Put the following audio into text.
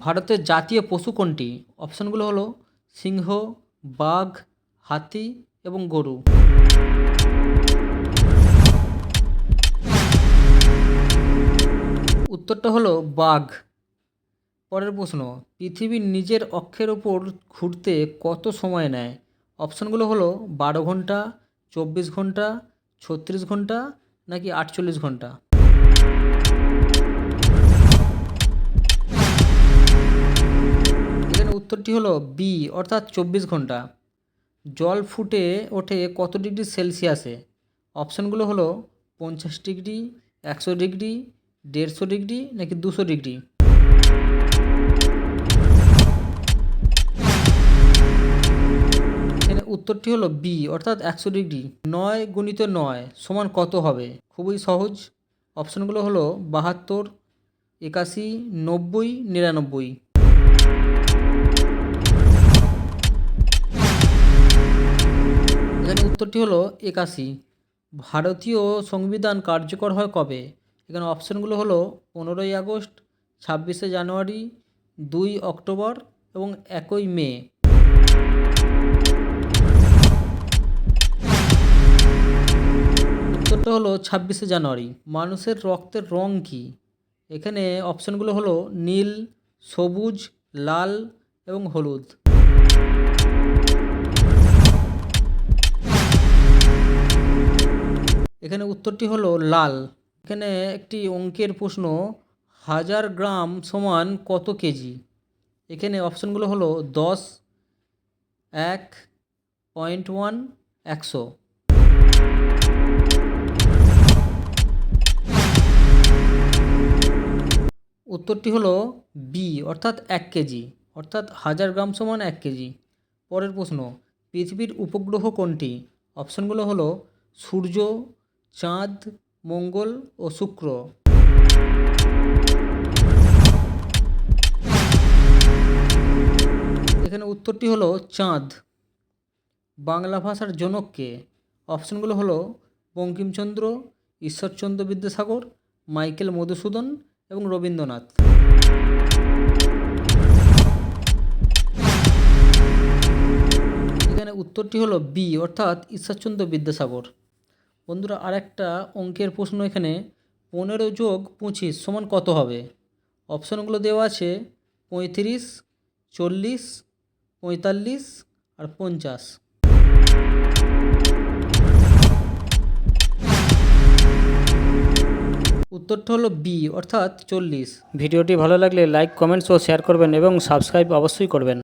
ভারতের জাতীয় পশু কোনটি? অপশনগুলো হলো সিংহ, বাঘ, হাতি এবং গরু। উত্তরটা হলো বাঘ। পরের প্রশ্ন, পৃথিবীর নিজের অক্ষের ওপর ঘুরতে কত সময় নেয়? অপশনগুলো হলো 12 ঘন্টা, 24 ঘন্টা, 36 ঘন্টা নাকি 48 ঘন্টা। এখানে উত্তরটি হলো বি অর্থাৎ 24 ঘন্টা। জল ফুটে ওঠে কত ডিগ্রি সেলসিয়াসে? অপশনগুলো হলো 50 ডিগ্রি, 100 ডিগ্রি, 150 ডিগ্রি নাকি 200 ডিগ্রি। এখানে উত্তরটি হলো বি অর্থাৎ 100 ডিগ্রি। 9 গুণিত 9 সমান কত হবে? খুবই সহজ। অপশনগুলো হলো 72, 81, 90, 99। এখানে উত্তরটি হলো 81। ভারতীয় সংবিধান কার্যকর হয় কবে? এখানে অপশনগুলো হলো 15ই আগস্ট, 26শে জানুয়ারি, 2 অক্টোবর এবং 1 মে। উত্তরটা হলো 26শে জানুয়ারি। মানুষের রক্তের রং কী? এখানে অপশনগুলো হলো নীল, সবুজ, লাল এবং হলুদ। এখানে উত্তরটি হলো লাল। এখানে একটি অঙ্কের প্রশ্ন, 1000 গ্রাম সমান কত কেজি? এখানে অপশনগুলো হলো 10, 1, 0.1, 100। উত্তরটি হলো বি অর্থাৎ 1 কেজি, অর্থাৎ 1000 গ্রাম সমান 1 কেজি। পরের প্রশ্ন, পৃথিবীর উপগ্রহ কোনটি? অপশনগুলো হলো সূর্য, চাঁদ, মঙ্গল ও শুক্র। এখানে উত্তরটি হলো চাঁদ। বাংলা ভাষার জনক কে? অপশনগুলো হলো বঙ্কিমচন্দ্র, ঈশ্বরচন্দ্র বিদ্যাসাগর, মাইকেল মধুসূদন এবং রবীন্দ্রনাথ। এখানে উত্তরটি হলো বি অর্থাৎ ঈশ্বরচন্দ্র বিদ্যাসাগর। বন্ধুরা, আরেকটা অঙ্কের প্রশ্ন এখানে, 15 যোগ 25 সমান কত হবে? অপশনগুলো দেওয়া আছে 35, 40, 45 আর 50। উত্তরটা হলো বি অর্থাৎ 40। ভিডিওটি ভালো লাগলে লাইক, কমেন্টস ও শেয়ার করবেন এবং সাবস্ক্রাইব অবশ্যই করবেন।